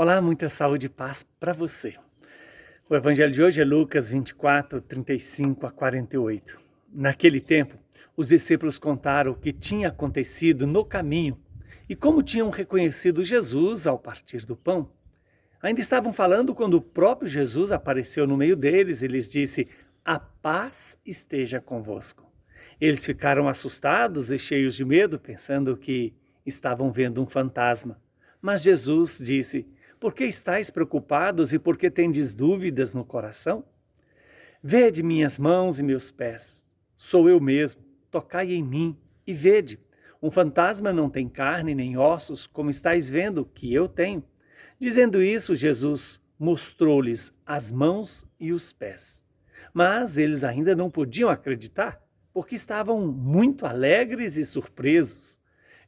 Olá, muita saúde e paz para você. O evangelho de hoje é Lucas 24, 35 a 48. Naquele tempo, os discípulos contaram o que tinha acontecido no caminho e como tinham reconhecido Jesus ao partir do pão. Ainda estavam falando quando o próprio Jesus apareceu no meio deles e lhes disse: "A paz esteja convosco." Eles ficaram assustados e cheios de medo, pensando que estavam vendo um fantasma. Mas Jesus disse: "Por que estáis preocupados e por que tendes dúvidas no coração? Vede minhas mãos e meus pés. Sou eu mesmo. Tocai em mim e vede. Um fantasma não tem carne nem ossos, como estáis vendo que eu tenho." Dizendo isso, Jesus mostrou-lhes as mãos e os pés. Mas eles ainda não podiam acreditar, porque estavam muito alegres e surpresos.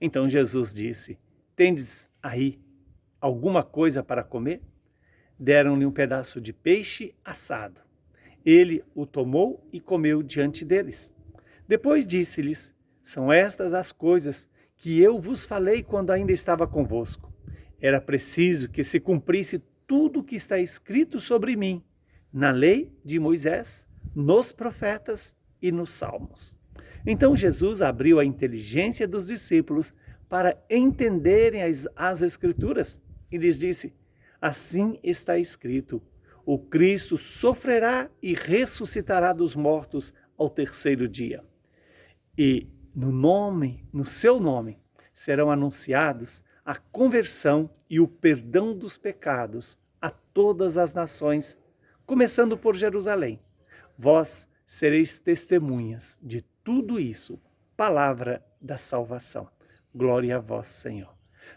Então Jesus disse: "Tendes aí alguma coisa para comer?" Deram-lhe um pedaço de peixe assado. Ele o tomou e comeu diante deles. Depois disse-lhes: "São estas as coisas que eu vos falei quando ainda estava convosco. Era preciso que se cumprisse tudo o que está escrito sobre mim, na lei de Moisés, nos profetas e nos salmos." Então Jesus abriu a inteligência dos discípulos para entenderem as Escrituras e lhes disse: "Assim está escrito: o Cristo sofrerá e ressuscitará dos mortos ao terceiro dia. E no seu nome, serão anunciados a conversão e o perdão dos pecados a todas as nações, começando por Jerusalém. Vós sereis testemunhas de tudo isso." Palavra da salvação. Glória a vós, Senhor.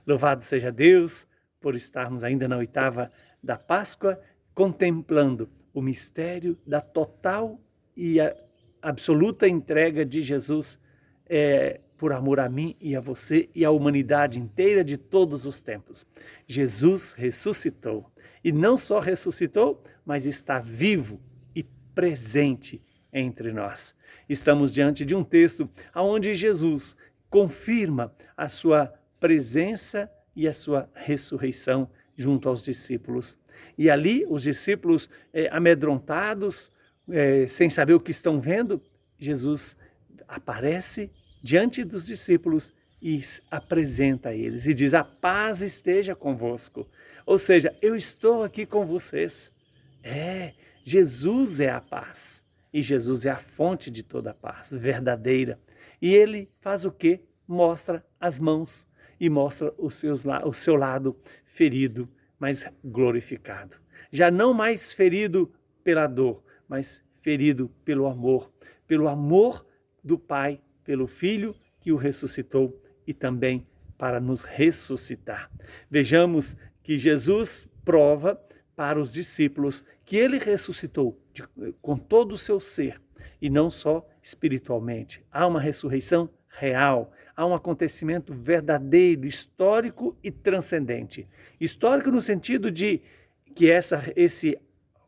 Louvado seja Deus por estarmos ainda na oitava da Páscoa, contemplando o mistério da total e absoluta entrega de Jesus por amor a mim e a você e à humanidade inteira de todos os tempos. Jesus ressuscitou. E não só ressuscitou, mas está vivo e presente entre nós. Estamos diante de um texto onde Jesus confirma a sua presença e a sua ressurreição junto aos discípulos. E ali os discípulos amedrontados, sem saber o que estão vendo, Jesus aparece diante dos discípulos e apresenta a eles e diz: "A paz esteja convosco." Ou seja, eu estou aqui com vocês. Jesus é a paz. E Jesus é a fonte de toda a paz, verdadeira. E ele faz o quê? Mostra as mãos e mostra o seu lado ferido, mas glorificado. Já não mais ferido pela dor, mas ferido pelo amor do Pai, pelo Filho que o ressuscitou e também para nos ressuscitar. Vejamos que Jesus prova para os discípulos que ele ressuscitou com todo o seu ser e não só espiritualmente. Há uma ressurreição real, há um acontecimento verdadeiro, histórico e transcendente. Histórico no sentido de que esse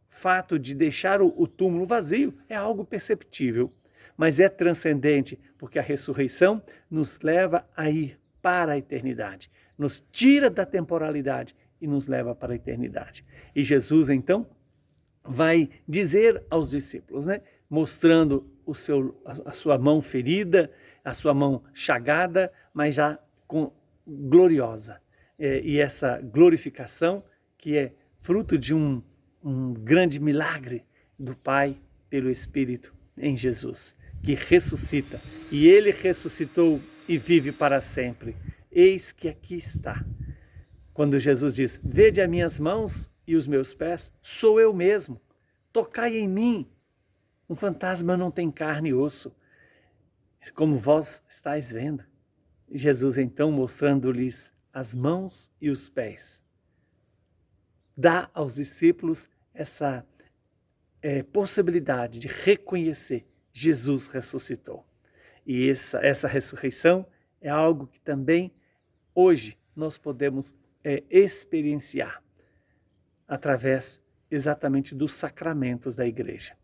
fato de deixar o túmulo vazio é algo perceptível, mas é transcendente porque a ressurreição nos leva a ir para a eternidade, nos tira da temporalidade e nos leva para a eternidade. E Jesus, então, vai dizer aos discípulos, mostrando a sua mão ferida, a sua mão chagada, mas já gloriosa. E essa glorificação que é fruto de um grande milagre do Pai pelo Espírito em Jesus, que ressuscita. E ele ressuscitou e vive para sempre. Eis que aqui está. Quando Jesus diz: "Vede as minhas mãos e os meus pés, sou eu mesmo. Tocai em mim. Um fantasma não tem carne e osso, como vós estáis vendo." Jesus, então, mostrando-lhes as mãos e os pés, dá aos discípulos essa possibilidade de reconhecer: Jesus ressuscitou. E essa ressurreição é algo que também hoje nós podemos experienciar através exatamente dos sacramentos da igreja,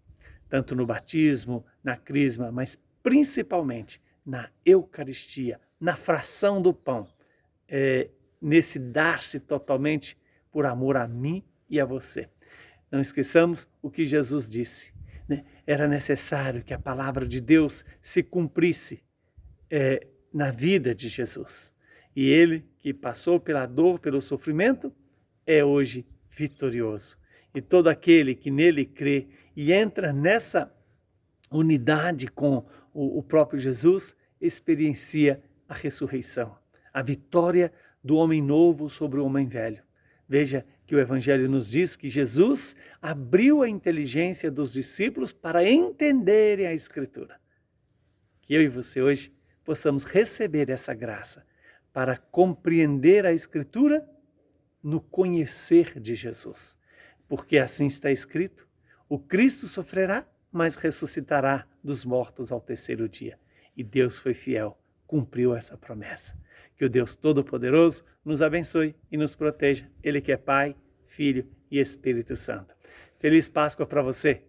tanto no batismo, na crisma, mas principalmente na Eucaristia, na fração do pão, nesse dar-se totalmente por amor a mim e a você. Não esqueçamos o que Jesus disse, né? Era necessário que a palavra de Deus se cumprisse na vida de Jesus. E ele, que passou pela dor, pelo sofrimento, é hoje vitorioso. E todo aquele que nele crê e entra nessa unidade com o próprio Jesus, experiencia a ressurreição, a vitória do homem novo sobre o homem velho. Veja que o Evangelho nos diz que Jesus abriu a inteligência dos discípulos para entenderem a Escritura. Que eu e você hoje possamos receber essa graça para compreender a Escritura no conhecer de Jesus. Porque assim está escrito, o Cristo sofrerá, mas ressuscitará dos mortos ao terceiro dia. E Deus foi fiel, cumpriu essa promessa. Que o Deus Todo-Poderoso nos abençoe e nos proteja. Ele que é Pai, Filho e Espírito Santo. Feliz Páscoa para você!